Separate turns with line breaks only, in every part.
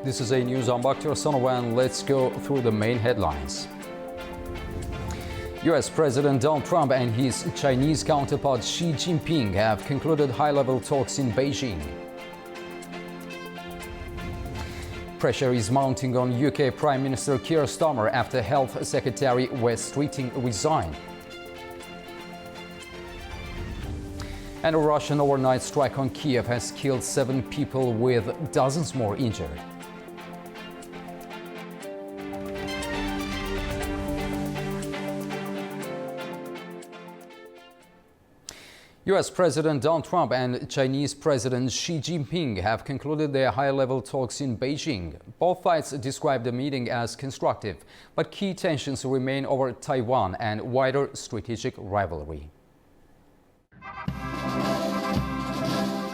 This is A News. I'm Bakhtiar Sonovan. Let's go through the main headlines. U.S. President Donald Trump and his Chinese counterpart Xi Jinping have concluded high-level talks in Beijing. Pressure is mounting on UK Prime Minister Keir Starmer after Health Secretary Wes Streeting resigned. And a Russian overnight strike on Kiev has killed 7 people with dozens more injured. U.S. President Donald Trump and Chinese President Xi Jinping have concluded their high-level talks in Beijing. Both sides described the meeting as constructive, but key tensions remain over Taiwan and wider strategic rivalry.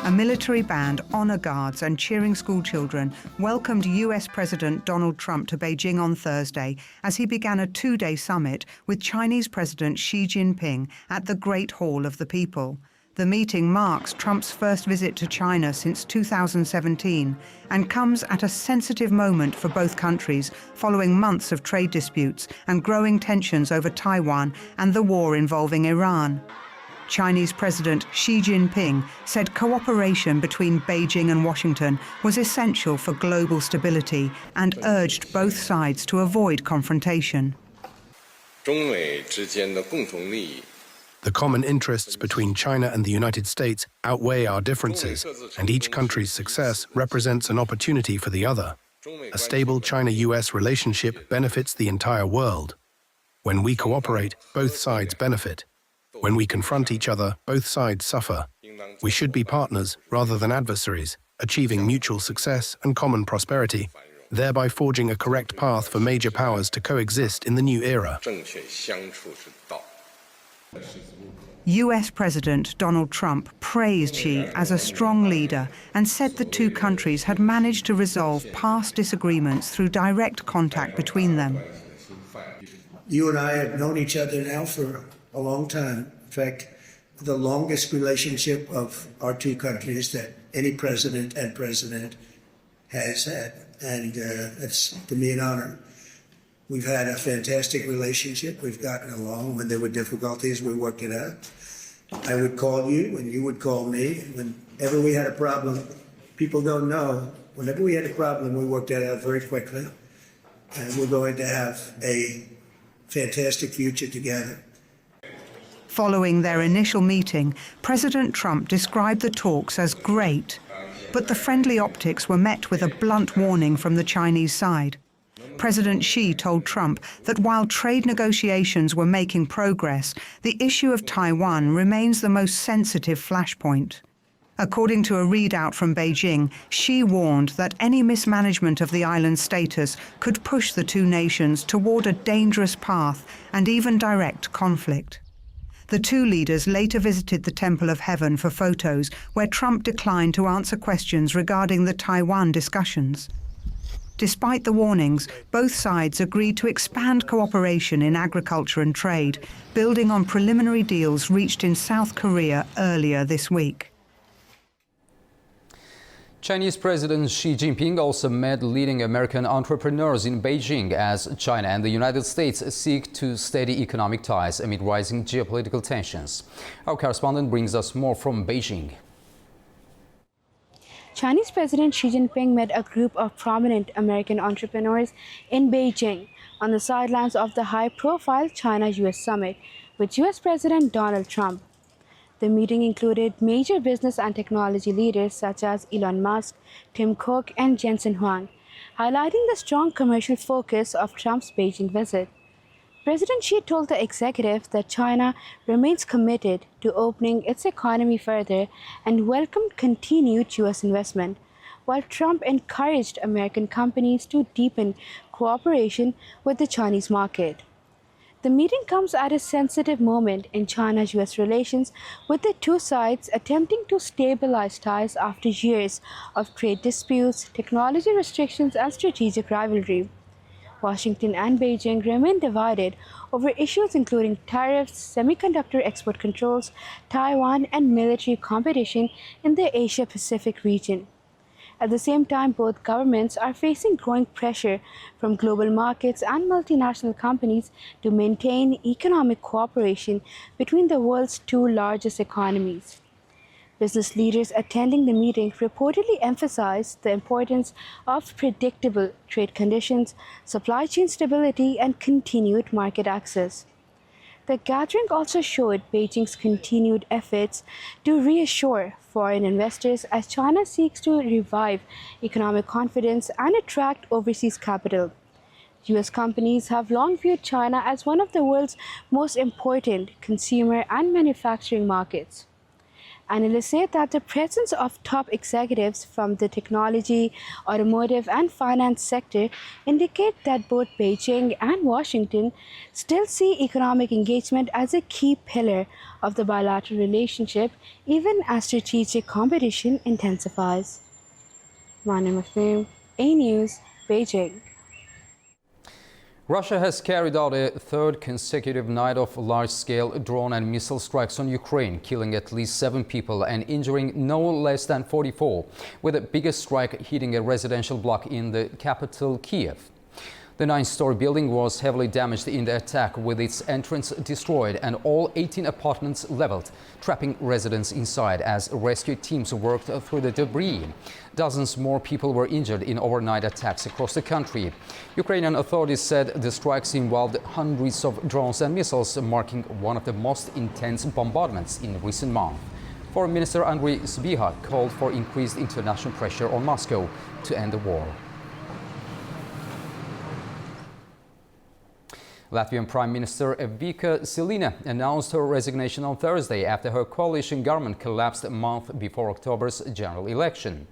A military band, honor guards and cheering schoolchildren welcomed U.S. President Donald Trump to Beijing on Thursday as he began a 2-day summit with Chinese President Xi Jinping at the Great Hall of the People. The meeting marks Trump's first visit to China since 2017 and comes at a sensitive moment for both countries following months of trade disputes and growing tensions over Taiwan and the war involving Iran. Chinese President Xi Jinping said cooperation between Beijing and Washington was essential for global stability and urged both sides to avoid confrontation.
The common interests between China and the United States outweigh our differences, and each country's success represents an opportunity for the other. A stable China-US relationship benefits the entire world. When we cooperate, both sides benefit. When we confront each other, both sides suffer. We should be partners rather than adversaries, achieving mutual success and common prosperity, thereby forging a correct path for major powers to coexist in the new era.
U.S. President Donald Trump praised Xi as a strong leader and said the two countries had managed to resolve past disagreements through direct contact between them.
You and I have known each other now for a long time. In fact, the longest relationship of our two countries that any president and president has had. And it's, to me, an honor. We've had a fantastic relationship. We've gotten along. When there were difficulties, we worked it out. I would call you and you would call me. Whenever we had a problem, people don't know, whenever we had a problem, we worked that out very quickly. And we're going to have a fantastic future together.
Following their initial meeting, President Trump described the talks as great, but the friendly optics were met with a blunt warning from the Chinese side. President Xi told Trump that while trade negotiations were making progress, the issue of Taiwan remains the most sensitive flashpoint. According to a readout from Beijing, Xi warned that any mismanagement of the island's status could push the two nations toward a dangerous path and even direct conflict. The two leaders later visited the Temple of Heaven for photos, where Trump declined to answer questions regarding the Taiwan discussions. Despite the warnings, both sides agreed to expand cooperation in agriculture and trade, building on preliminary deals reached in South Korea earlier this week.
Chinese President Xi Jinping also met leading American entrepreneurs in Beijing as China and the United States seek to steady economic ties amid rising geopolitical tensions. Our correspondent brings us more from Beijing.
Chinese President Xi Jinping met a group of prominent American entrepreneurs in Beijing on the sidelines of the high-profile China-US summit with US President Donald Trump. The meeting included major business and technology leaders such as Elon Musk, Tim Cook, and Jensen Huang, highlighting the strong commercial focus of Trump's Beijing visit. President Xi told the executive that China remains committed to opening its economy further and welcomed continued U.S. investment, while Trump encouraged American companies to deepen cooperation with the Chinese market. The meeting comes at a sensitive moment in China-US relations, with the two sides attempting to stabilize ties after years of trade disputes, technology restrictions, and strategic rivalry. Washington and Beijing remain divided over issues including tariffs, semiconductor export controls, Taiwan, and military competition in the Asia-Pacific region. At the same time, both governments are facing growing pressure from global markets and multinational companies to maintain economic cooperation between the world's two largest economies. Business leaders attending the meeting reportedly emphasized the importance of predictable trade conditions, supply chain stability, and continued market access. The gathering also showed Beijing's continued efforts to reassure foreign investors as China seeks to revive economic confidence and attract overseas capital. US companies have long viewed China as one of the world's most important consumer and manufacturing markets. Analysts say that the presence of top executives from the technology, automotive, and finance sector indicate that both Beijing and Washington still see economic engagement as a key pillar of the bilateral relationship, even as strategic competition intensifies. Mane Muslim, A News, Beijing.
Russia has carried out a third consecutive night of large-scale drone and missile strikes on Ukraine, killing at least 7 people and injuring no less than 44, with the biggest strike hitting a residential block in the capital, Kiev. The 9-story building was heavily damaged in the attack, with its entrance destroyed and all 18 apartments leveled, trapping residents inside as rescue teams worked through the debris. Dozens more people were injured in overnight attacks across the country. Ukrainian authorities said the strikes involved hundreds of drones and missiles, marking one of the most intense bombardments in recent months. Foreign Minister Andriy Sybiha called for increased international pressure on Moscow to end the war. Latvian Prime Minister Vika Silina announced her resignation on Thursday after her coalition government collapsed a month before October's general election.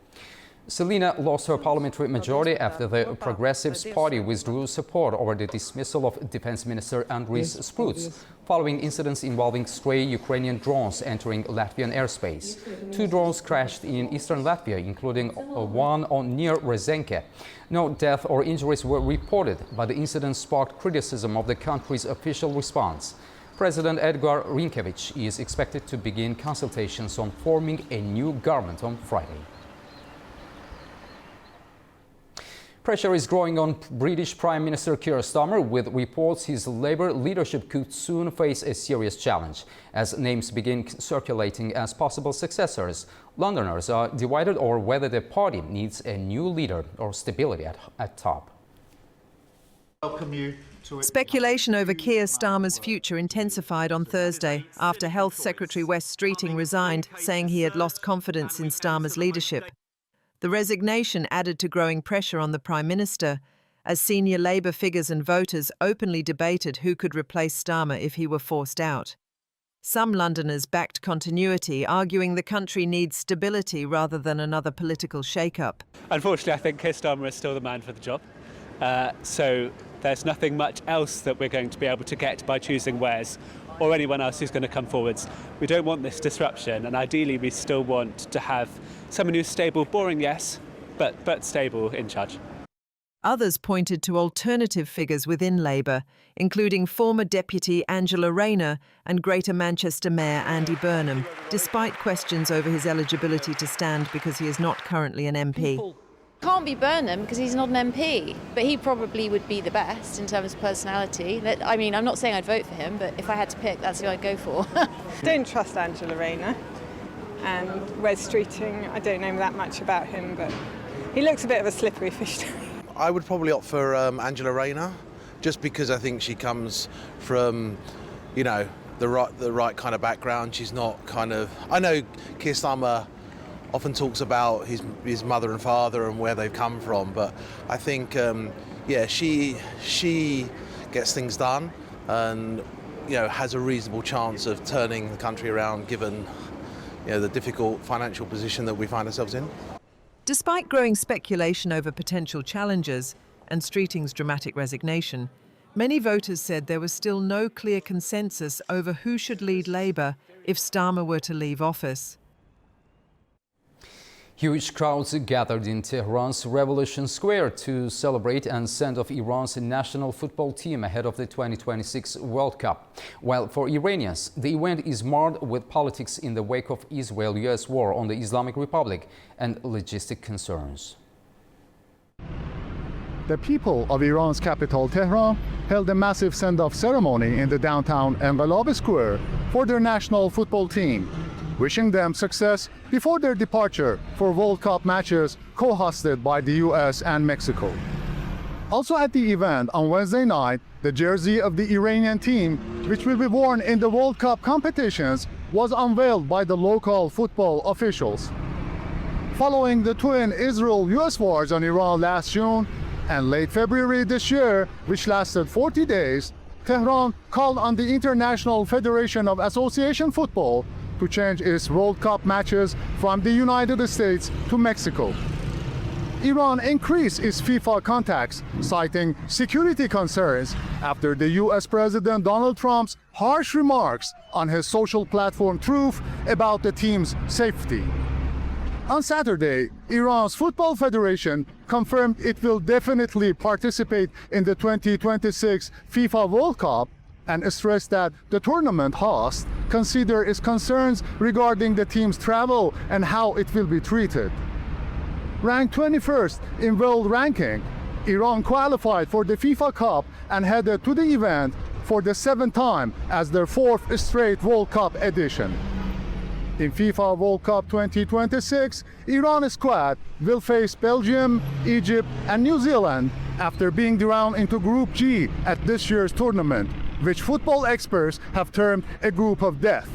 Silina lost her parliamentary majority after the Progressives Party withdrew support over the dismissal of Defense Minister Andris Spruts, following incidents involving stray Ukrainian drones entering Latvian airspace. 2 drones crashed in eastern Latvia, including one near Rezenke. No death or injuries were reported, but the incident sparked criticism of the country's official response. President Edgar Rinkevich is expected to begin consultations on forming a new government on Friday. Pressure is growing on British Prime Minister Keir Starmer, with reports his Labour leadership could soon face a serious challenge. As names begin circulating as possible successors, Londoners are divided over whether the party needs a new leader or stability at top.
Speculation over Keir Starmer's future intensified on Thursday after Health Secretary Wes Streeting resigned, saying he had lost confidence in Starmer's leadership. The resignation added to growing pressure on the Prime Minister, as senior Labour figures and voters openly debated who could replace Starmer if he were forced out. Some Londoners backed continuity, arguing the country needs stability rather than another political shake-up.
Unfortunately, I think Keir Starmer is still the man for the job. So there's nothing much else that we're going to be able to get by choosing Wes or anyone else who's going to come forwards. We don't want this disruption, and ideally we still want to have someone who's stable, boring, yes, but stable in charge.
Others pointed to alternative figures within Labour, including former Deputy Angela Rayner and Greater Manchester Mayor Andy Burnham, despite questions over his eligibility to stand because he is not currently an MP.
Can't be Burnham because he's not an MP, but he probably would be the best in terms of personality. I mean, I'm not saying I'd vote for him, but if I had to pick, that's who I'd go for.
Don't trust Angela Rayner. And Wes Streeting, I don't know that much about him, but he looks a bit of a slippery fish to me.
I would probably opt for Angela Rayner, just because I think she comes from, you know, the right kind of background. She's not kind of... I know Keir Starmer often talks about his mother and father and where they've come from, but I think, yeah, she gets things done and, you know, has a reasonable chance of turning the country around, given, you know, the difficult financial position that we find ourselves in.
Despite growing speculation over potential challengers and Streeting's dramatic resignation, many voters said there was still no clear consensus over who should lead Labour if Starmer were to leave office.
Huge crowds gathered in Tehran's Revolution Square to celebrate and send off Iran's national football team ahead of the 2026 World Cup. While for Iranians, the event is marred with politics in the wake of Israel-US war on the Islamic Republic and logistic concerns.
The people of Iran's capital, Tehran, held a massive send-off ceremony in the downtown Envelab Square for their national football team, wishing them success before their departure for World Cup matches co-hosted by the US and Mexico. Also at the event on Wednesday night, the jersey of the Iranian team, which will be worn in the World Cup competitions, was unveiled by the local football officials. Following the twin Israel-US wars on Iran last June and late February this year, which lasted 40 days, Tehran called on the International Federation of Association Football to change its World Cup matches from the United States to Mexico. Iran increased its FIFA contacts, citing security concerns after the US President Donald Trump's harsh remarks on his social platform Truth about the team's safety. On Saturday, Iran's Football Federation confirmed it will definitely participate in the 2026 FIFA World Cup and stressed that the tournament host consider its concerns regarding the team's travel and how it will be treated. Ranked 21st in world ranking, Iran qualified for the FIFA Cup and headed to the event for the 7th time as their 4th straight World Cup edition. In FIFA World Cup 2026, Iran's squad will face Belgium, Egypt, and New Zealand after being drawn into Group G at this year's tournament, which football experts have termed a group of death.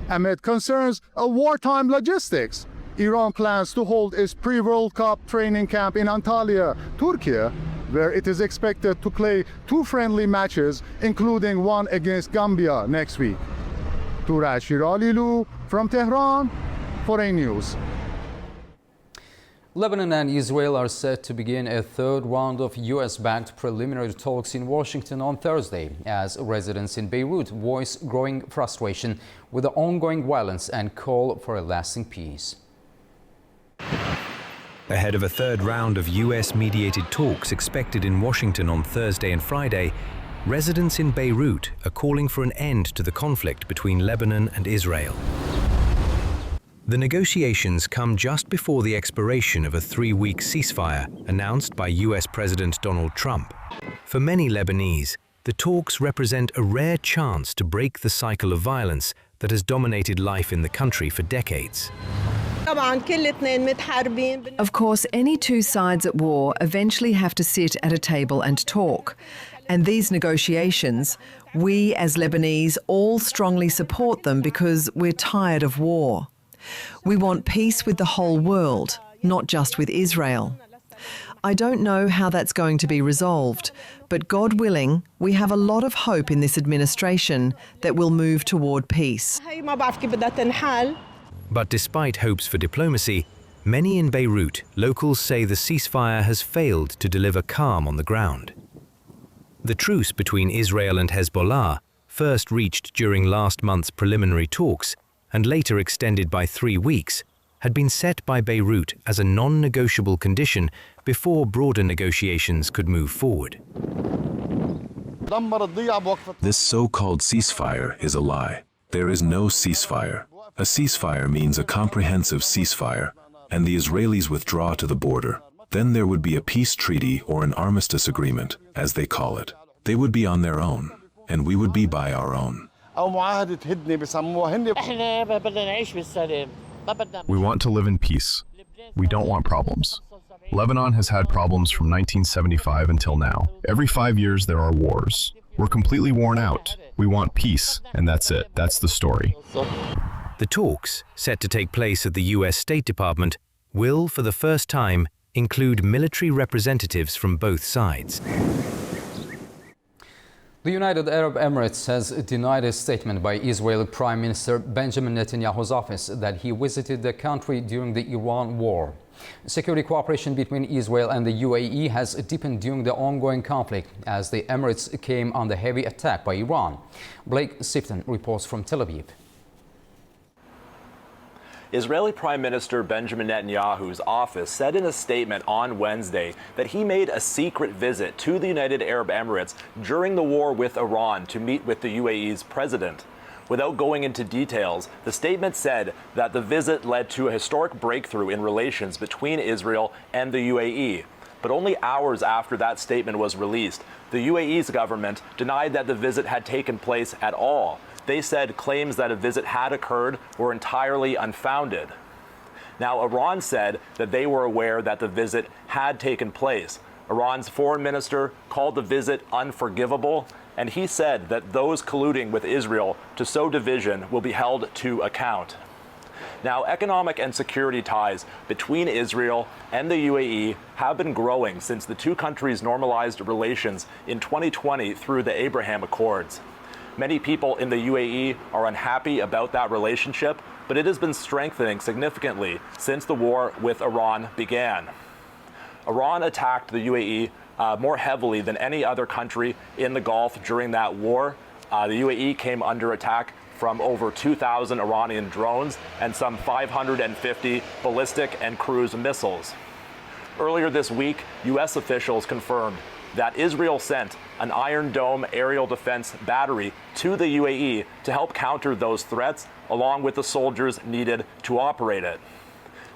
Amid concerns of wartime logistics, Iran plans to hold its pre-World Cup training camp in Antalya, Turkey, where it is expected to play 2 friendly matches, including one against Gambia next week. Turaj Shiralilu from Tehran, Foreign News.
Lebanon and Israel are set to begin a third round of US-backed preliminary talks in Washington on Thursday, as residents in Beirut voice growing frustration with the ongoing violence and call for a lasting peace.
Ahead of a third round of US-mediated talks expected in Washington on Thursday and Friday, residents in Beirut are calling for an end to the conflict between Lebanon and Israel. The negotiations come just before the expiration of a 3-week ceasefire announced by US President Donald Trump. For many Lebanese, the talks represent a rare chance to break the cycle of violence that has dominated life in the country for decades.
Of course, any two sides at war eventually have to sit at a table and talk. And these negotiations, we as Lebanese all strongly support them because we're tired of war. We want peace with the whole world, not just with Israel. I don't know how that's going to be resolved, but God willing, we have a lot of hope in this administration that we'll move toward peace.
But despite hopes for diplomacy, many in Beirut, locals say the ceasefire has failed to deliver calm on the ground. The truce between Israel and Hezbollah, first reached during last month's preliminary talks and later extended by 3 weeks, had been set by Beirut as a non-negotiable condition before broader negotiations could move forward.
This so-called ceasefire is a lie. There is no ceasefire. A ceasefire means a comprehensive ceasefire, and the Israelis withdraw to the border. Then there would be a peace treaty or an armistice agreement, as they call it. They would be on their own, and we would be by our own.
We want to live in peace. We don't want problems. Lebanon has had problems from 1975 until now. Every 5 years there are wars. We're completely worn out. We want peace, and that's it. That's the story.
The talks, set to take place at the US State Department, will, for the first time, include military representatives from both sides.
The United Arab Emirates has denied a statement by Israeli Prime Minister Benjamin Netanyahu's office that he visited the country during the Iran war. Security cooperation between Israel and the UAE has deepened during the ongoing conflict as the Emirates came under heavy attack by Iran. Blake Sifton reports from Tel Aviv.
Israeli Prime Minister Benjamin Netanyahu's office said in a statement on Wednesday that he made a secret visit to the United Arab Emirates during the war with Iran to meet with the UAE's president. Without going into details, the statement said that the visit led to a historic breakthrough in relations between Israel and the UAE. But only hours after that statement was released, the UAE's government denied that the visit had taken place at all. They said claims that a visit had occurred were entirely unfounded. Now, Iran said that they were aware that the visit had taken place. Iran's foreign minister called the visit unforgivable, and he said that those colluding with Israel to sow division will be held to account. Now, economic and security ties between Israel and the UAE have been growing since the two countries normalized relations in 2020 through the Abraham Accords. Many people in the UAE are unhappy about that relationship, but it has been strengthening significantly since the war with Iran began. Iran attacked the UAE more heavily than any other country in the Gulf during that war. The UAE came under attack from over 2,000 Iranian drones and some 550 ballistic and cruise missiles. Earlier this week, U.S. officials confirmed that Israel sent an Iron Dome aerial defense battery to the UAE to help counter those threats, along with the soldiers needed to operate it.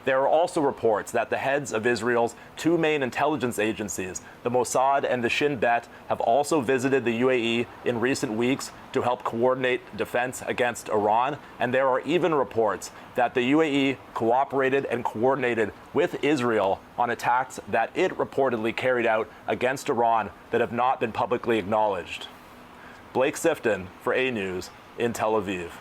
There are also reports that the heads of Israel's two main intelligence agencies, the Mossad and the Shin Bet, have also visited the UAE in recent weeks to help coordinate defense against Iran. And there are even reports that the UAE cooperated and coordinated with Israel on attacks that it reportedly carried out against Iran that have not been publicly acknowledged. Blake Sifton for A News in Tel Aviv.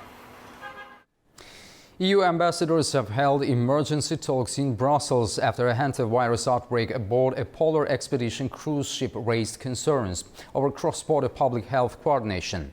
EU ambassadors have held emergency talks in Brussels after a hantavirus outbreak aboard a polar expedition cruise ship raised concerns over cross-border public health coordination.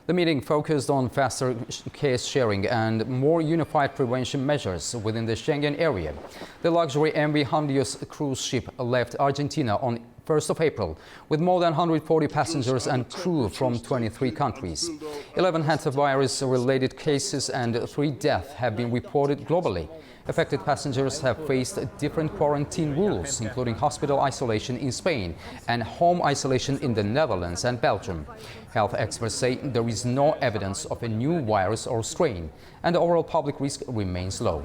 The meeting focused on faster case sharing and more unified prevention measures within the Schengen area. The luxury MV Hondios cruise ship left Argentina on 1st of April with more than 140 passengers and crew from 23 countries. 11 hantavirus-related cases and 3 deaths have been reported globally. Affected passengers have faced different quarantine rules, including hospital isolation in Spain and home isolation in the Netherlands and Belgium. Health experts say there is no evidence of a new virus or strain, and the overall public risk remains low.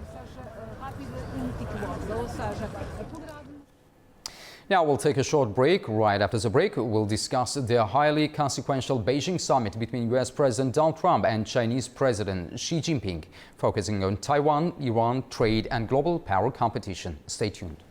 Now we'll take a short break. Right after the break, we'll discuss the highly consequential Beijing summit between U.S. President Donald Trump and Chinese President Xi Jinping, focusing on Taiwan, Iran, trade and global power competition. Stay tuned.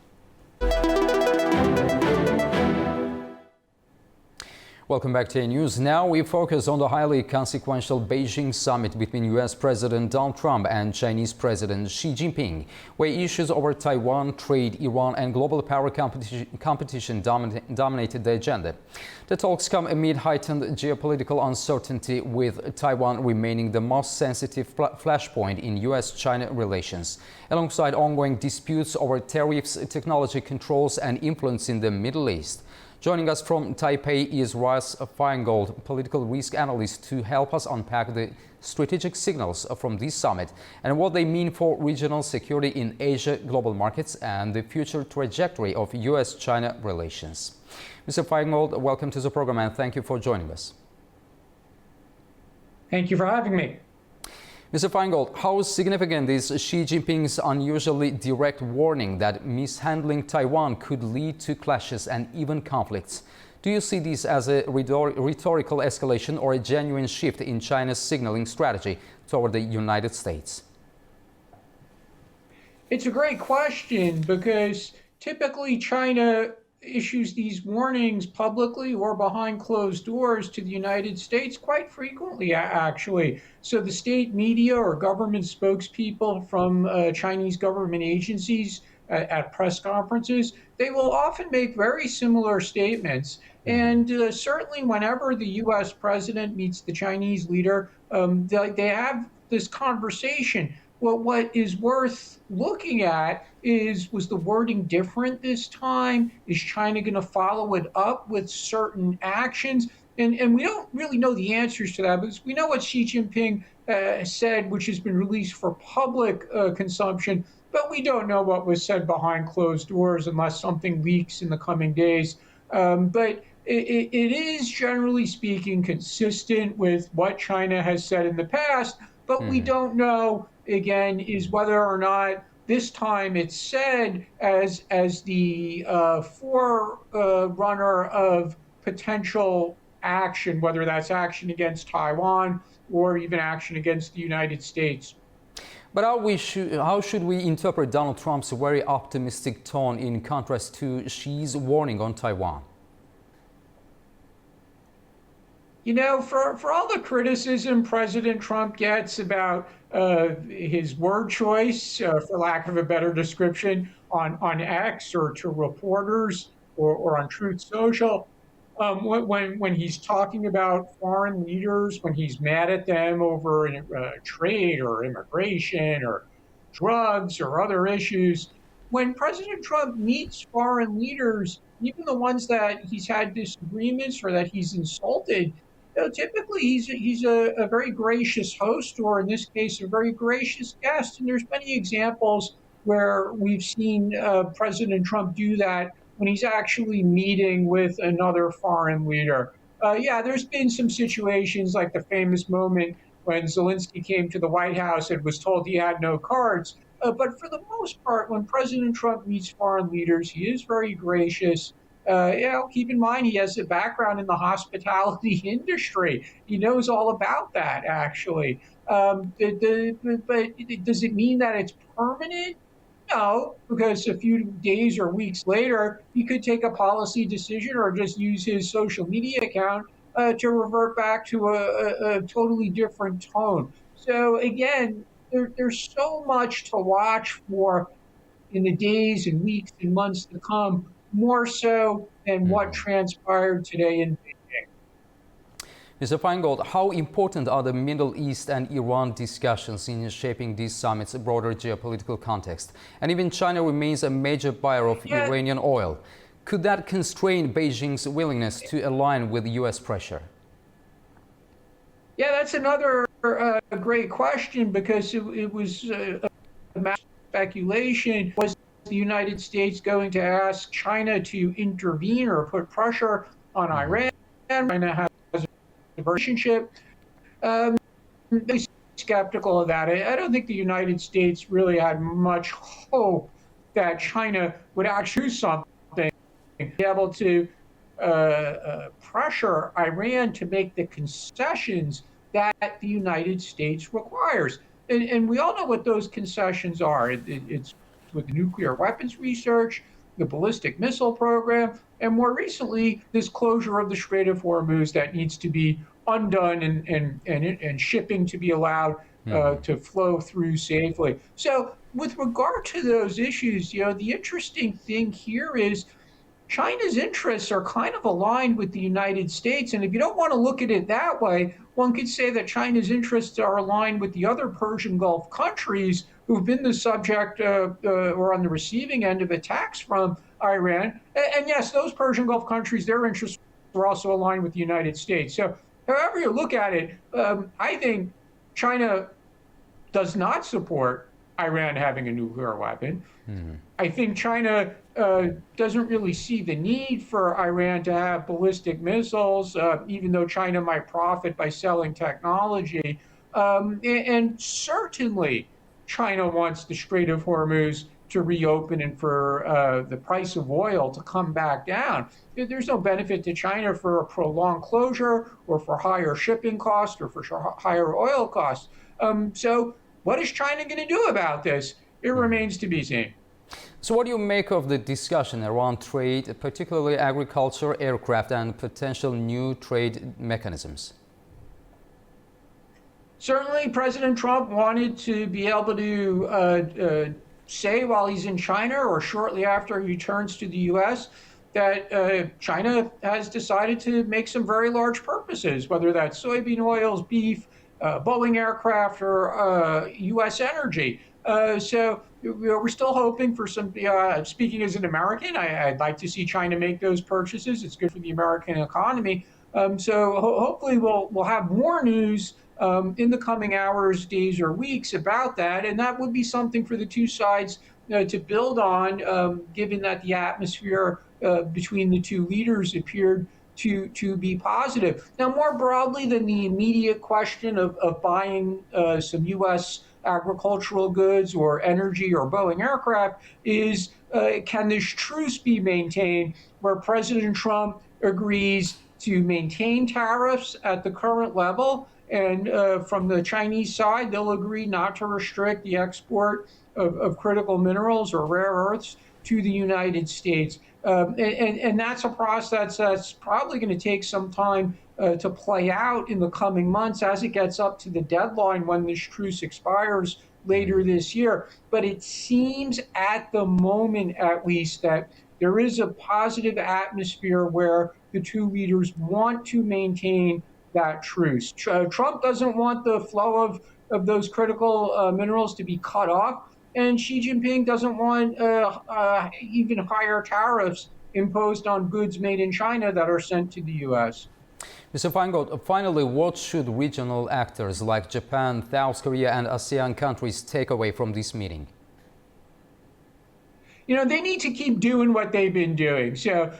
Welcome back to A News. Now we focus on the highly consequential Beijing summit between U.S. President Donald Trump and Chinese President Xi Jinping, where issues over Taiwan, trade, Iran and global power competition dominated the agenda. The talks come amid heightened geopolitical uncertainty, with Taiwan remaining the most sensitive flashpoint in U.S.-China relations, alongside ongoing disputes over tariffs, technology controls and influence in the Middle East. Joining us from Taipei is Russ Feingold, political risk analyst, to help us unpack the strategic signals from this summit and what they mean for regional security in Asia, global markets, and the future trajectory of U.S.-China relations. Mr. Feingold, welcome to the program and thank you for joining us.
Thank you for having me.
Mr. Feingold, how significant is Xi Jinping's unusually direct warning that mishandling Taiwan could lead to clashes and even conflicts? Do you see this as a rhetorical escalation or a genuine shift in China's signaling strategy toward the United States?
It's a great question, because typically China issues these warnings publicly or behind closed doors to the United States quite frequently, actually. So the state media or government spokespeople from Chinese government agencies at press conferences, they will often make very similar statements. And certainly whenever the U.S. president meets the Chinese leader, they have this conversation. Well, what is worth looking at is, was the wording different this time? Is China going to follow it up with certain actions? And we don't really know the answers to that, because we know what Xi Jinping said, which has been released for public consumption, but we don't know what was said behind closed doors unless something leaks in the coming days. But it is, generally speaking, consistent with what China has said in the past, but we don't know, again, is whether or not this time it's said as the forerunner of potential action, whether that's action against Taiwan or even action against the United States.
But how should we interpret Donald Trump's very optimistic tone in contrast to Xi's warning on Taiwan?
You know, for all the criticism President Trump gets about his word choice, for lack of a better description, on X or to reporters or on Truth Social, when he's talking about foreign leaders, when he's mad at them over trade or immigration or drugs or other issues, when President Trump meets foreign leaders, even the ones that he's had disagreements or that he's insulted, typically he's a very gracious host, or in this case, a very gracious guest. And there's many examples where we've seen President Trump do that when he's actually meeting with another foreign leader. Yeah, there's been some situations like the famous moment when Zelensky came to the White House and was told he had no cards. But for the most part, when President Trump meets foreign leaders, he is very gracious. Keep in mind he has a background in the hospitality industry. He knows all about that, actually. But does it mean that it's permanent? No, because a few days or weeks later, he could take a policy decision or just use his social media account to revert back to a totally different tone. So again, there's so much to watch for in the days and weeks and months to come, more so than what transpired today in Beijing.
Mr. Feingold, how important are the Middle East and Iran discussions in shaping this summit's broader geopolitical context? And even China remains a major buyer of Iranian oil. Could that constrain Beijing's willingness to align with U.S. pressure?
Yeah, that's another great question, because it was a matter of speculation. Was the United States going to ask China to intervene or put pressure on Iran? China has a relationship. I'm skeptical of that. I don't think the United States really had much hope that China would actually do something, be able to pressure Iran to make the concessions that the United States requires. And we all know what those concessions are. It's with nuclear weapons research, the ballistic missile program, and more recently, this closure of the Strait of Hormuz that needs to be undone and shipping to be allowed to flow through safely. So with regard to those issues, the interesting thing here is China's interests are kind of aligned with the United States. And if you don't want to look at it that way, one could say that China's interests are aligned with the other Persian Gulf countries who've been the subject or on the receiving end of attacks from Iran. And yes, those Persian Gulf countries, their interests are also aligned with the United States. So however you look at it, I think China does not support Iran having a nuclear weapon. I think China doesn't really see the need for Iran to have ballistic missiles, even though China might profit by selling technology. And certainly, China wants the Strait of Hormuz to reopen and for the price of oil to come back down. There's no benefit to China for a prolonged closure or for higher shipping costs or for higher oil costs. So what is China going to do about this? It remains to be seen.
So what do you make of the discussion around trade, particularly agriculture, aircraft, and potential new trade mechanisms?
Certainly, President Trump wanted to be able to say while he's in China or shortly after he returns to the U.S. that China has decided to make some very large purchases, whether that's soybean oils, beef, Boeing aircraft, or U.S. energy. So we're still hoping for some, speaking as an American, I'd like to see China make those purchases. It's good for the American economy. So hopefully we'll have more news in the coming hours, days, or weeks about that, and that would be something for the two sides to build on, given that the atmosphere between the two leaders appeared to be positive. Now, more broadly than the immediate question of buying some U.S. agricultural goods or energy or Boeing aircraft is, can this truce be maintained where President Trump agrees to maintain tariffs at the current level, and from the Chinese side, they'll agree not to restrict the export of critical minerals or rare earths to the United States. And that's a process that's probably going to take some time to play out in the coming months as it gets up to the deadline when this truce expires later this year. But it seems at the moment, at least, that there is a positive atmosphere where the two leaders want to maintain that truce. Trump doesn't want the flow of those critical minerals to be cut off, and Xi Jinping doesn't want even higher tariffs imposed on goods made in China that are sent to the U.S.
Mr. Feingold, finally, what should regional actors like Japan, South Korea, and ASEAN countries take away from this meeting?
You know, they need to keep doing what they've been doing. So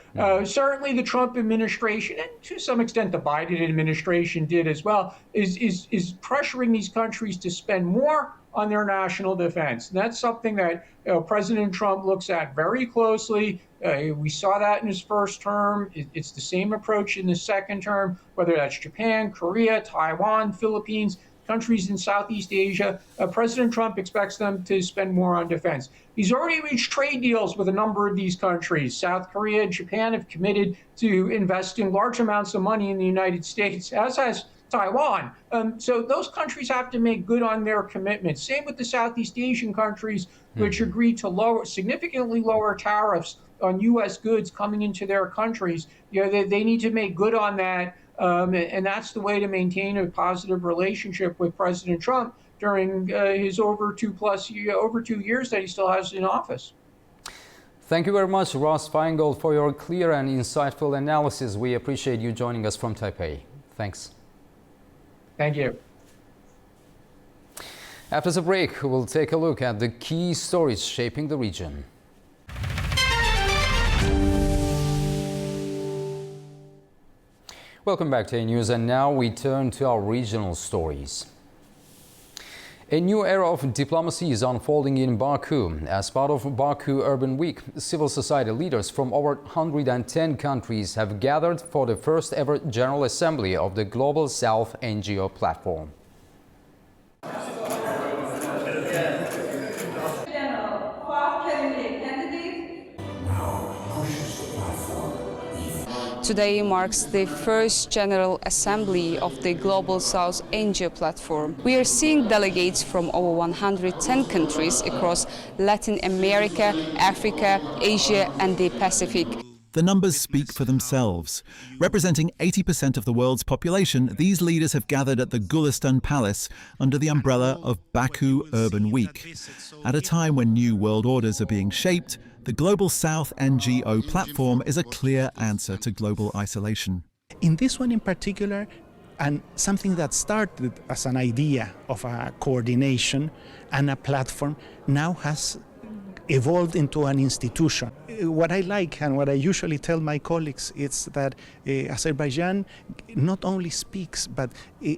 certainly the Trump administration, and to some extent the Biden administration did as well, is pressuring these countries to spend more on their national defense. And that's something that President Trump looks at very closely. We saw that in his first term. It's the same approach in the second term, whether that's Japan, Korea, Taiwan, Philippines, countries in Southeast Asia. President Trump expects them to spend more on defense. He's already reached trade deals with a number of these countries. South Korea and Japan have committed to investing large amounts of money in the United States, as has Taiwan. So those countries have to make good on their commitments. Same with the Southeast Asian countries, which agreed to significantly lower tariffs on U.S. goods coming into their countries. You know, they need to make good on that. And that's the way to maintain a positive relationship with President Trump during his over 2 years that he still has in office.
Thank you very much, Ross Feingold, for your clear and insightful analysis. We appreciate you joining us from Taipei. Thanks.
Thank you.
After the break, we'll take a look at the key stories shaping the region. Welcome back to A News, and now we turn to our regional stories. A new era of diplomacy is unfolding in Baku. As part of Baku Urban Week, civil society leaders from over 110 countries have gathered for the first ever General Assembly of the Global South NGO platform.
Today marks the first General Assembly of the Global South NGO platform. We are seeing delegates from over 110 countries across Latin America, Africa, Asia and the Pacific.
The numbers speak for themselves. Representing 80% of the world's population, these leaders have gathered at the Gulistan Palace under the umbrella of Baku Urban Week. At a time when new world orders are being shaped, the Global South NGO platform is a clear answer to global isolation.
In this one in particular, and something that started as an idea of a coordination and a platform now has evolved into an institution. What I like and what I usually tell my colleagues is that Azerbaijan not only speaks but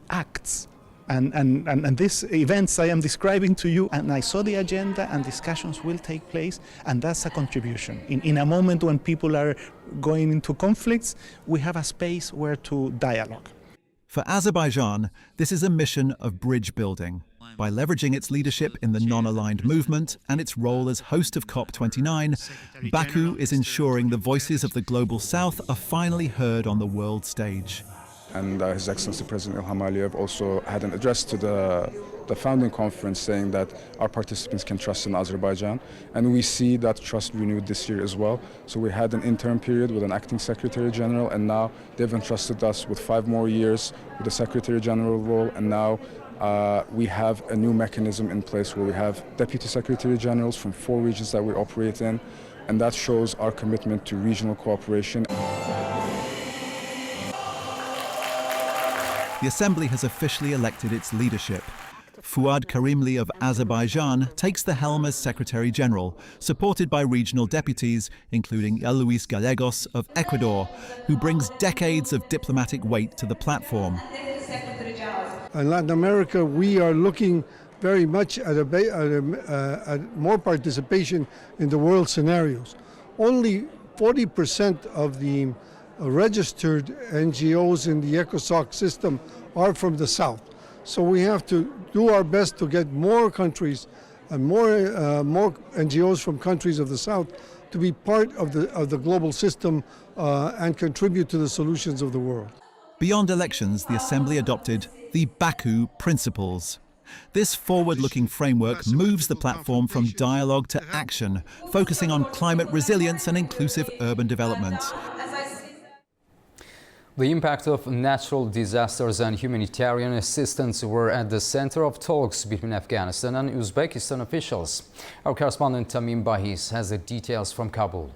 acts. And these events I am describing to you, and I saw the agenda and discussions will take place, and that's a contribution. In a moment when people are going into conflicts, we have a space where to dialogue.
For Azerbaijan, this is a mission of bridge building. By leveraging its leadership in the non-aligned movement and its role as host of COP29, Baku is ensuring the voices of the Global South are finally heard on the world stage.
And His Excellency President Ilham Aliyev also had an address to the founding conference saying that our participants can trust in Azerbaijan, and we see that trust renewed this year as well. So we had an interim period with an acting Secretary General, and now they've entrusted us with 5 more years with the Secretary General role, and now we have a new mechanism in place where we have Deputy Secretary Generals from 4 regions that we operate in, and that shows our commitment to regional cooperation.
the Assembly has officially elected its leadership. Fuad Karimli of Azerbaijan takes the helm as Secretary General, supported by regional deputies, including Luis Gallegos of Ecuador, who brings decades of diplomatic weight to the platform.
In Latin America, we are looking very much at more participation in the world scenarios. Only 40% of the registered NGOs in the ECOSOC system are from the South. So we have to do our best to get more countries and more NGOs from countries of the South to be part of the global system and contribute to the solutions of the world.
Beyond elections, the Assembly adopted the Baku Principles. This forward-looking framework moves the platform from dialogue to action, focusing on climate resilience and inclusive urban development.
The impact of natural disasters and humanitarian assistance were at the center of talks between Afghanistan and Uzbekistan officials. Our correspondent Tamim Bahis has the details from Kabul.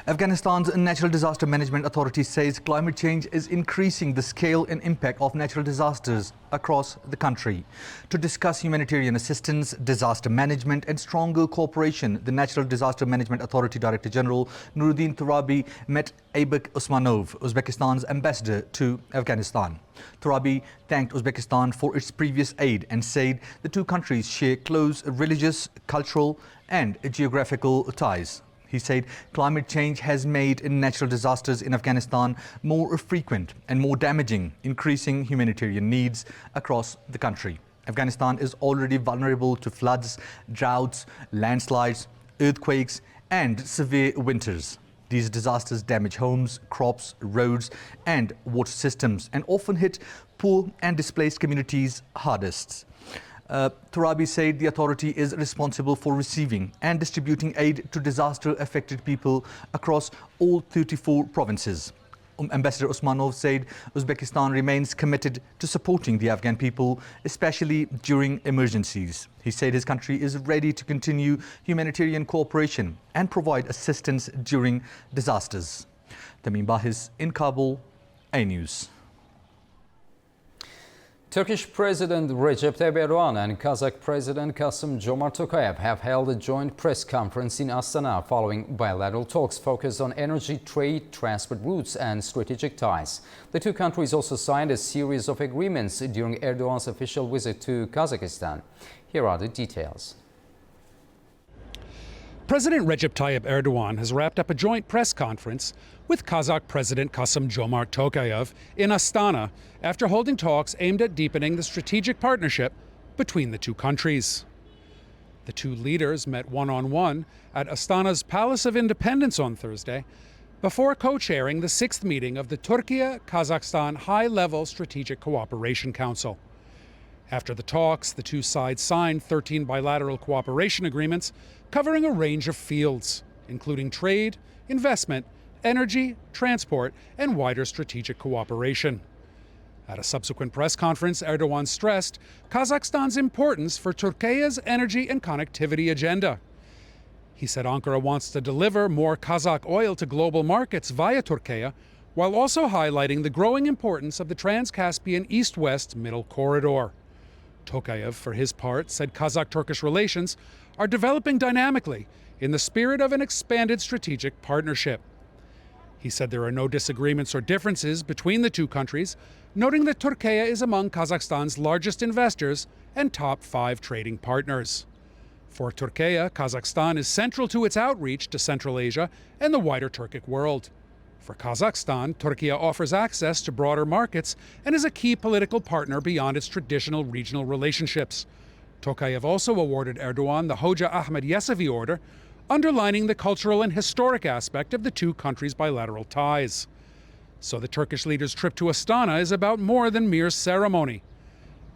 Afghanistan's Natural Disaster Management Authority says climate change is increasing the scale and impact of natural disasters across the country. To discuss humanitarian assistance, disaster management and stronger cooperation, the Natural Disaster Management Authority Director General Nuruddin Turabi met Aybek Osmanov, Uzbekistan's ambassador to Afghanistan. Turabi thanked Uzbekistan for its previous aid and said the two countries share close religious, cultural and geographical ties. He said climate change has made natural disasters in Afghanistan more frequent and more damaging, increasing humanitarian needs across the country. Afghanistan is already vulnerable to floods, droughts, landslides, earthquakes, and severe winters. These disasters damage homes, crops, roads, and water systems, and often hit poor and displaced communities hardest. Turabi said the authority is responsible for receiving and distributing aid to disaster-affected people across all 34 provinces. Ambassador Osmanov said Uzbekistan remains committed to supporting the Afghan people, especially during emergencies. He said his country is ready to continue humanitarian cooperation and provide assistance during disasters. Tamim Bahis in Kabul, A News.
Turkish President Recep Tayyip Erdogan and Kazakh President Kassym-Jomart Tokayev have held a joint press conference in Astana following bilateral talks focused on energy, trade, transport routes and strategic ties. The two countries also signed a series of agreements during Erdogan's official visit to Kazakhstan. Here are the details.
President Recep Tayyip Erdogan has wrapped up a joint press conference with Kazakh President Kassym-Jomart Tokayev in Astana after holding talks aimed at deepening the strategic partnership between the two countries. The two leaders met one-on-one at Astana's Palace of Independence on Thursday before co-chairing the 6th meeting of the Turkey-Kazakhstan High-Level Strategic Cooperation Council. After the talks, the two sides signed 13 bilateral cooperation agreements covering a range of fields, including trade, investment, energy, transport, and wider strategic cooperation. At a subsequent press conference, Erdogan stressed Kazakhstan's importance for Turkey's energy and connectivity agenda. He said Ankara wants to deliver more Kazakh oil to global markets via Turkey, while also highlighting the growing importance of the Trans-Caspian East-West Middle Corridor. Tokayev, for his part, said Kazakh-Turkish relations are developing dynamically in the spirit of an expanded strategic partnership. He said there are no disagreements or differences between the two countries, noting that Turkey is among Kazakhstan's largest investors and top 5 trading partners. For Turkey, Kazakhstan is central to its outreach to Central Asia and the wider Turkic world. For Kazakhstan, Turkey offers access to broader markets and is a key political partner beyond its traditional regional relationships. Tokayev also awarded Erdogan the Hoca Ahmed Yesevi Order, underlining the cultural and historic aspect of the two countries' bilateral ties. So the Turkish leader's trip to Astana is about more than mere ceremony.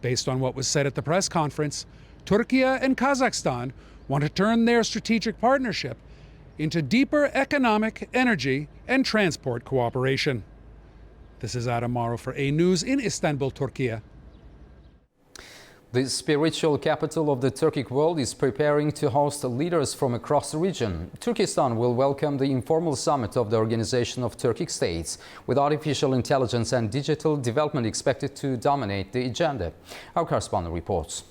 Based on what was said at the press conference, Turkey and Kazakhstan want to turn their strategic partnership into deeper economic, energy, and transport cooperation. This is Adam Morrow for A News in Istanbul, Turkey.
The spiritual capital of the Turkic world is preparing to host leaders from across the region. Turkestan will welcome the informal summit of the Organization of Turkic States, with artificial intelligence and digital development expected to dominate the agenda. Our correspondent reports.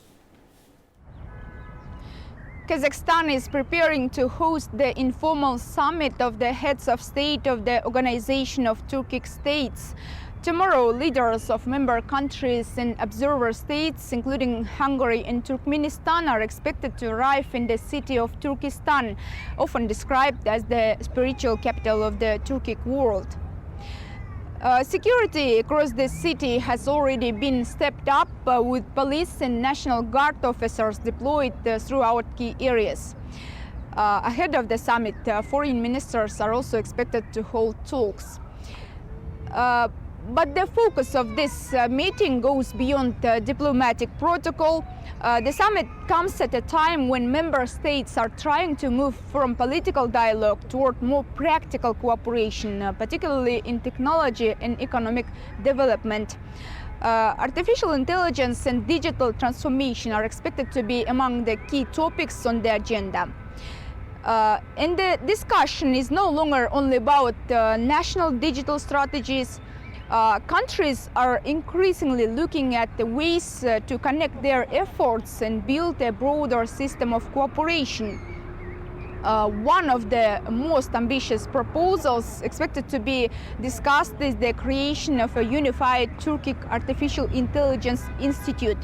Kazakhstan is preparing to host the informal summit of the heads of state of the Organization of Turkic States. Tomorrow, leaders of member countries and observer states, including Hungary and Turkmenistan, are expected to arrive in the city of Turkestan, often described as the spiritual capital of the Turkic world. Security across the city has already been stepped up with police and National Guard officers deployed throughout key areas. Ahead of the summit, foreign ministers are also expected to hold talks. But the focus of this meeting goes beyond diplomatic protocol. The summit comes at a time when member states are trying to move from political dialogue toward more practical cooperation, particularly in technology and economic development. Artificial intelligence and digital transformation are expected to be among the key topics on the agenda. And the discussion is no longer only about national digital strategies. Countries are increasingly looking at the ways to connect their efforts and build a broader system of cooperation. One of the most ambitious proposals expected to be discussed is the creation of a unified Turkic Artificial Intelligence Institute.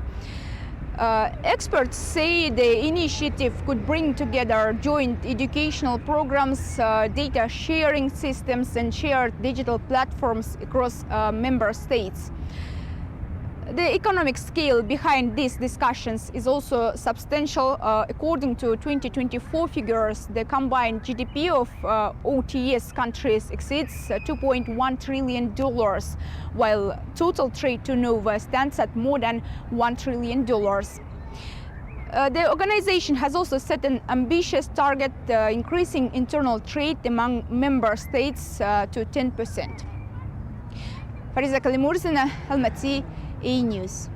Experts say the initiative could bring together joint educational programs, data sharing systems, and shared digital platforms across member states. The economic scale behind these discussions is also substantial. According to 2024 figures, the combined GDP of OTS countries exceeds $2.1 trillion, while total trade turnover stands at more than $1 trillion. The organization has also set an ambitious target, increasing internal trade among member states to 10%. Fariza Kalimursina, Almaty, E! News.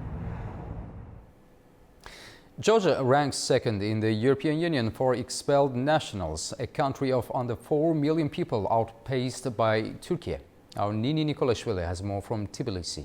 Georgia ranks second in the European Union for expelled nationals, a country of under 4 million people outpaced by Turkey. Our Nini Nikolashvili has more from Tbilisi.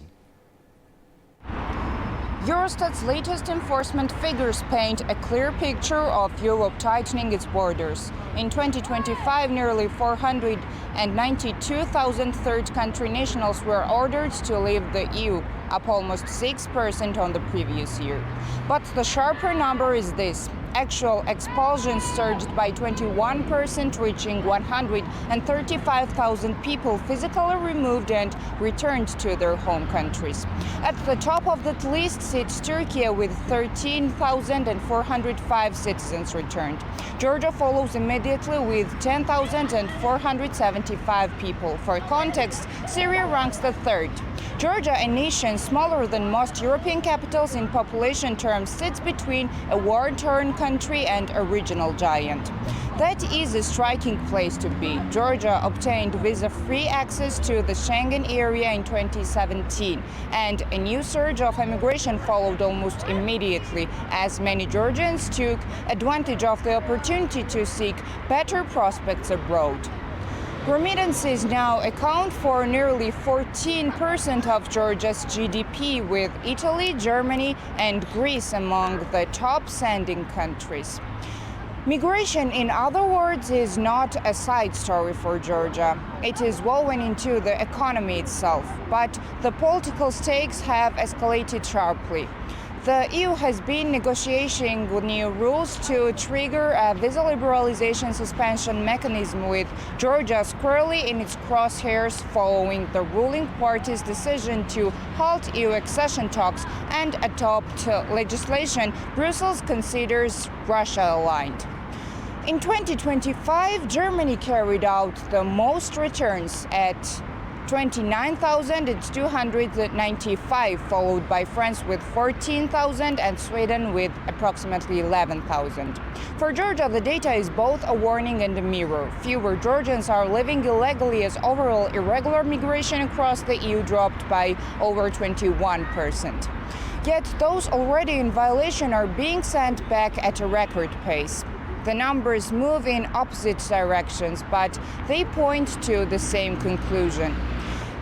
Eurostat's latest enforcement figures paint a clear picture of Europe tightening its borders. In 2025, nearly 492,000 third country nationals were ordered to leave the EU, up almost 6% on the previous year. But the sharper number is this. Actual expulsions surged by 21%, reaching 135,000 people physically removed and returned to their home countries. At the top of that list sits Turkey with 13,405 citizens returned. Georgia follows immediately with 10,475 people. For context, Syria ranks the third. Georgia, a nation smaller than most European capitals in population terms, sits between a war-torn country and a regional giant. That is a striking place to be. Georgia obtained visa-free access to the Schengen area in 2017, and a new surge of immigration followed almost immediately, as many Georgians took advantage of the opportunity to seek better prospects abroad. Remittances now account for nearly 14% of Georgia's GDP, with Italy, Germany, and Greece among the top sending countries. Migration, in other words, is not a side story for Georgia. It is woven into the economy itself, but the political stakes have escalated sharply. The EU has been negotiating with new rules to trigger a visa liberalization suspension mechanism, with Georgia squarely in its crosshairs following the ruling party's decision to halt EU accession talks and adopt legislation Brussels considers Russia-aligned. In 2025, Germany carried out the most returns at 29,295, followed by France with 14,000 and Sweden with approximately 11,000. For Georgia, the data is both a warning and a mirror. Fewer Georgians are living illegally, as overall irregular migration across the EU dropped by over 21%. Yet those already in violation are being sent back at a record pace. The numbers move in opposite directions, but they point to the same conclusion.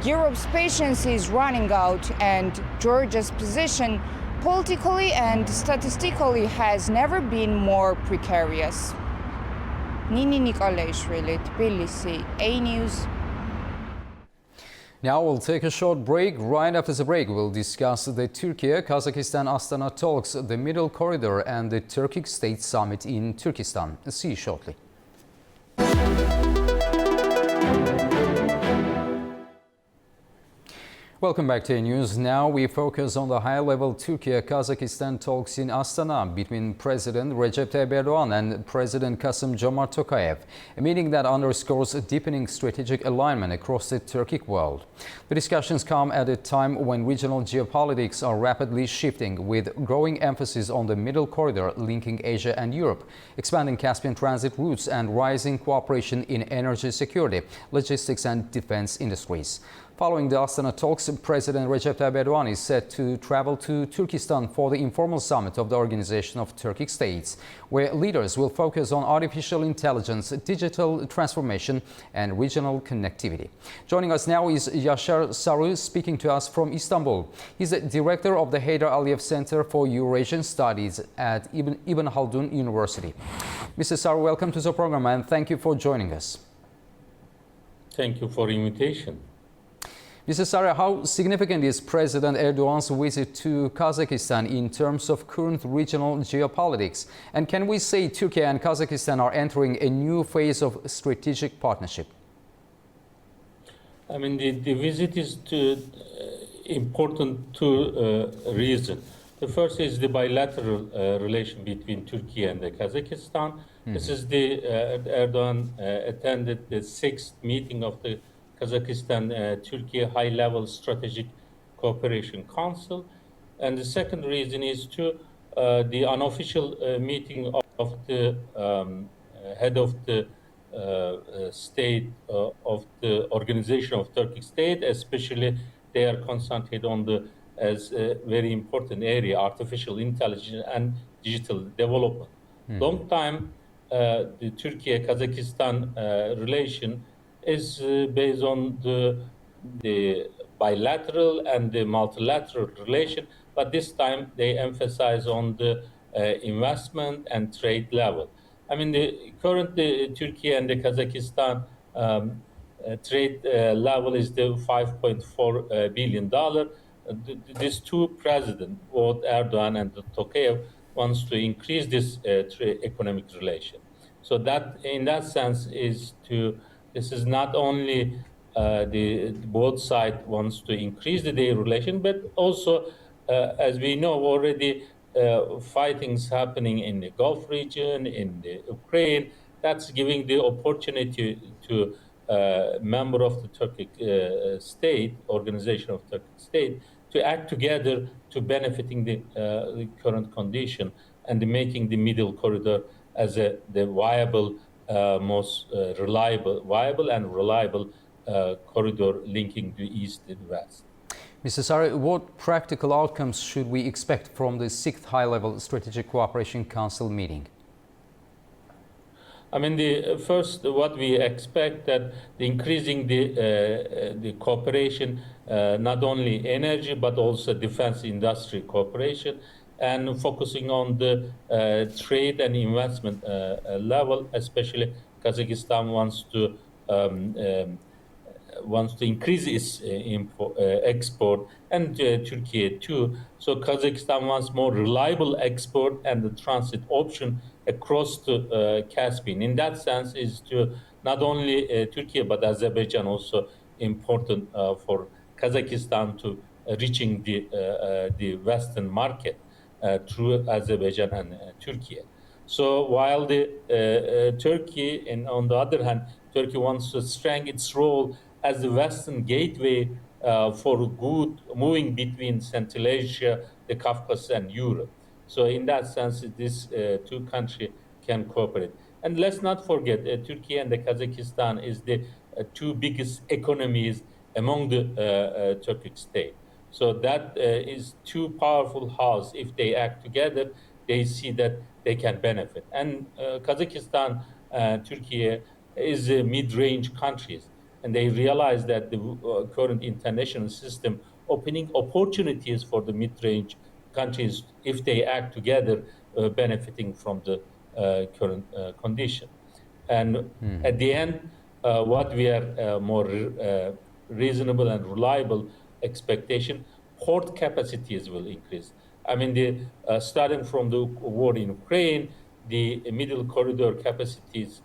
Europe's patience is running out, and Georgia's position politically and statistically has never been more precarious. Nini Nikolaishvili, Tbilisi, A News.
Now we'll take a short break. Right after the break, we'll discuss the Turkey-Kazakhstan Astana talks, the Middle Corridor and the Turkic State Summit in Turkestan. See you shortly. Welcome back to News. Now we focus on the high-level Turkey-Kazakhstan talks in Astana between President Recep Tayyip Erdogan and President Kasım-Jomart Tokayev, a meeting that underscores a deepening strategic alignment across the Turkic world. The discussions come at a time when regional geopolitics are rapidly shifting, with growing emphasis on the Middle Corridor linking Asia and Europe, expanding Caspian transit routes and rising cooperation in energy security, logistics and defense industries. Following the Astana talks, President Recep Tayyip Erdogan is set to travel to Turkestan for the informal summit of the Organization of Turkic States, where leaders will focus on artificial intelligence, digital transformation and regional connectivity. Joining us now is Yaşar Saru, speaking to us from Istanbul. He's the director of the Heydar Aliyev Center for Eurasian Studies at Ibn Khaldun University. Mr. Saru, welcome to the program and thank you for joining us.
Thank you for the invitation.
Mr. Sarı, how significant is President Erdogan's visit to Kazakhstan in terms of current regional geopolitics? And can we say Turkey and Kazakhstan are entering a new phase of strategic partnership?
I mean, the visit is important two reasons. The first is the bilateral relation between Turkey and Kazakhstan. This is Erdogan attended the 6th meeting of the Kazakhstan-Turkey High-Level Strategic Cooperation Council. And the second reason is the unofficial meeting of the head of the state of the Organization of Turkic State, especially they are concentrated on as a very important area, artificial intelligence and digital development. Long time, the Turkey-Kazakhstan relation is based on the bilateral and the multilateral relation, but this time they emphasize on the investment and trade level. I mean, the current Turkey and the Kazakhstan trade level is the $5.4 billion. These two presidents, both Erdogan and Tokayev, wants to increase this economic relation. So that, in that sense, this is not only both sides wants to increase their relation, but also, as we know already, fightings happening in the Gulf region, in the Ukraine. That's giving the opportunity to member of the Turkic state, Organization of Turkic State, to act together to benefiting the current condition and making the Middle Corridor as the viable, most viable and reliable corridor linking the East and West.
Mr. Sarı, what practical outcomes should we expect from the 6th High-Level Strategic Cooperation Council meeting?
I mean, what we expect that increasing the cooperation, not only energy but also defense industry cooperation, and focusing on the trade and investment level. Especially Kazakhstan wants to increase its export, and Turkey too. So Kazakhstan wants more reliable export and the transit option across the Caspian. In that sense, is to not only Turkey but Azerbaijan also important for Kazakhstan to reaching the Western market through Azerbaijan and Turkey. So while the Turkey, and on the other hand, Turkey wants to strengthen its role as the Western gateway for good moving between Central Asia, the Caucasus, and Europe. So in that sense, these two countries can cooperate. And let's not forget, Turkey and the Kazakhstan is the two biggest economies among the Turkic state. So that is two powerful houses. If they act together, they see that they can benefit. And Kazakhstan, Turkey is mid-range countries, and they realize that the current international system opening opportunities for the mid-range countries if they act together, benefiting from the current condition. And at the end, what we are more reasonable and reliable expectation, port capacities will increase. I mean, starting from the war in Ukraine, the middle corridor capacities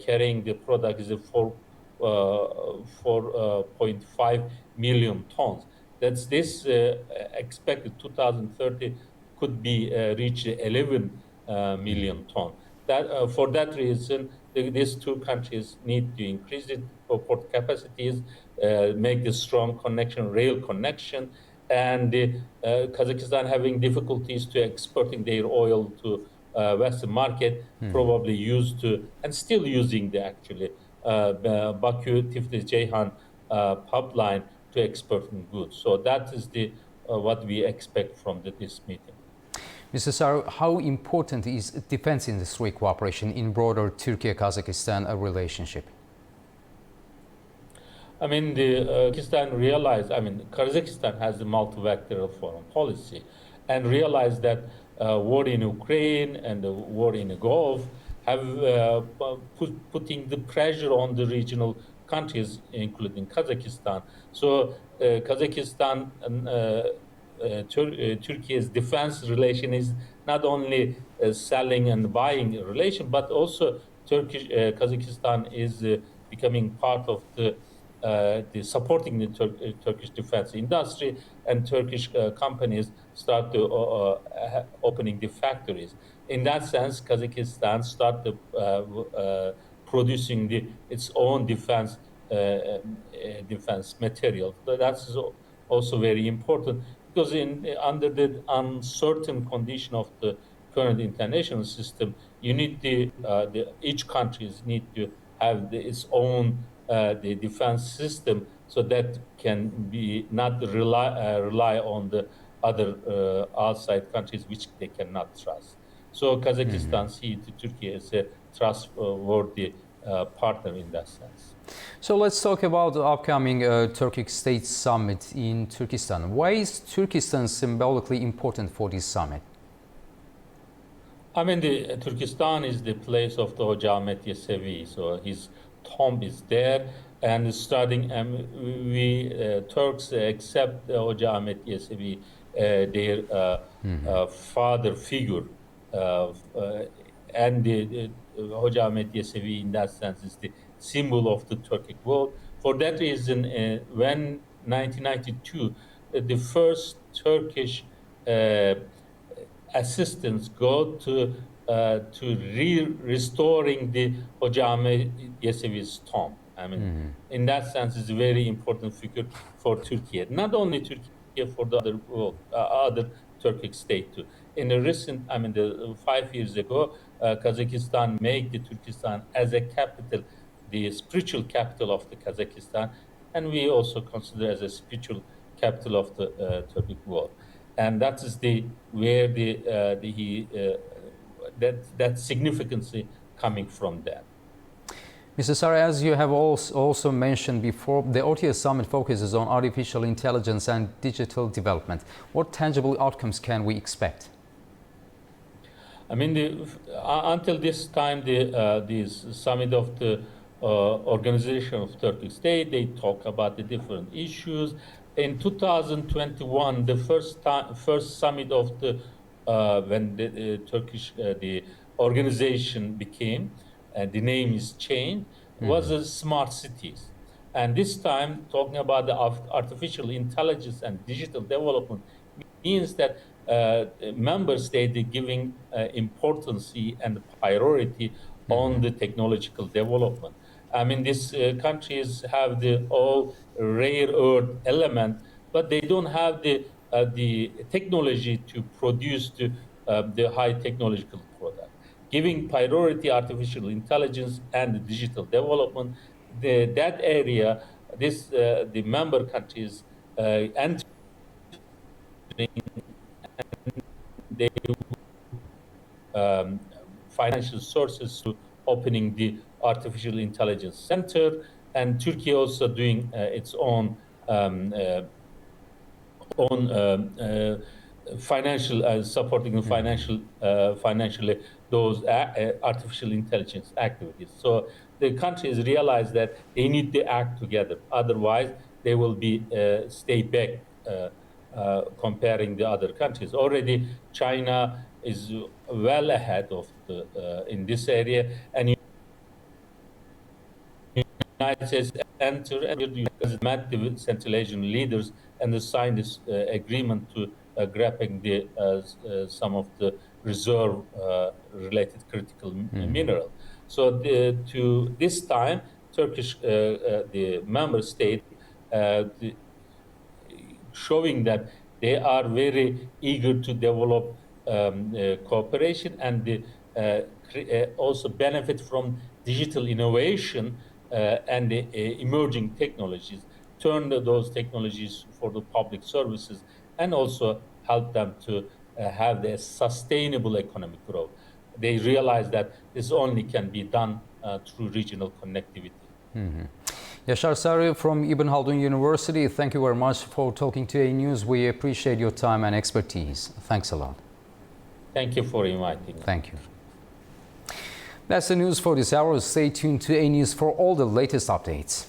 carrying the product is 4.5 million tons. That's this expected 2030 could be reach 11 million tons. That for that reason, these two countries need to increase the port capacities, make the strong connection, rail connection, and Kazakhstan having difficulties to exporting their oil to Western market, probably used to and still using the actually Baku-Tiflis-Ceyhan pipeline to exporting goods. So that is the what we expect from this meeting.
Mr. Sar, how important is defense industry cooperation in broader Turkey-Kazakhstan relationship?
I mean, Kazakhstan realized, Kazakhstan has the multilateral foreign policy and realized that war in Ukraine and the war in the Gulf have putting the pressure on the regional countries, including Kazakhstan. So Kazakhstan and Turkey's defense relation is not only selling and buying relation, but also Kazakhstan is becoming part of the supporting the Turkish defense industry, and Turkish companies start to opening the factories. In that sense, Kazakhstan started producing its own defense material. So that's also very important because under the uncertain condition of the current international system, you need each countries need to have its own the defense system so that can be not rely on the other outside countries which they cannot trust. So Kazakhstan see Turkey as a trustworthy partner in that sense.
So let's talk about the upcoming Turkic State Summit in Turkestan. Why is Turkestan symbolically important for this summit?
I mean, Turkestan is the place of the Hoca Ahmet Yesevi, so his tomb is there. And starting, we Turks accept Hoca Ahmet Yesevi, their father figure, and the Hoca Ahmet Yesevi in that sense is the symbol of the Turkic world. For that reason, when 1992, the first Turkish assistance go to restoring the Hoca Ahmet Yesevi's tomb. I mean, in that sense, it's a very important figure for Turkey. Not only Turkey, for the other world, other Turkic state too. In the recent, 5 years ago, Kazakhstan made the Turkestan as a capital, the spiritual capital of the Kazakhstan, and we also consider as a spiritual capital of the Turkic world. And that is where that significance coming from that.
Mr. Sar, as you have also mentioned before, the OTS summit focuses on artificial intelligence and digital development. What tangible outcomes can we expect?
I mean, until this time, this summit of the Organization of Turkic State, they talk about the different issues. In 2021, the first summit of the when the Turkish the organization became, and the name is changed, was smart cities. And this time, talking about the artificial intelligence and digital development means that member states are giving importance and priority on the technological development. I mean, these countries have the all rare earth element, but they don't have the technology to produce the high technological product. Giving priority artificial intelligence and digital development, that area, the member countries and they financial sources to opening the artificial intelligence center, and Turkey also doing its own financial supporting financially those artificial intelligence activities. So the country has realized that they need to act together. Otherwise, they will be stay back comparing the other countries. Already, China is well ahead of the in this area, and United States and met the Central Asian leaders and signed this agreement to grabbing the some of the reserve related critical mineral. So to this time, Turkish the member state showing that they are very eager to develop cooperation and also benefit from digital innovation and emerging technologies, turn those technologies for the public services, and also help them to have their sustainable economic growth. They realize that this only can be done through regional connectivity.
Yashar Sari from Ibn Khaldun University, thank you very much for talking to A News. We appreciate your time and expertise. Thanks a lot.
Thank you for inviting me.
Thank you. That's the news for this hour. Stay tuned to A News for all the latest updates.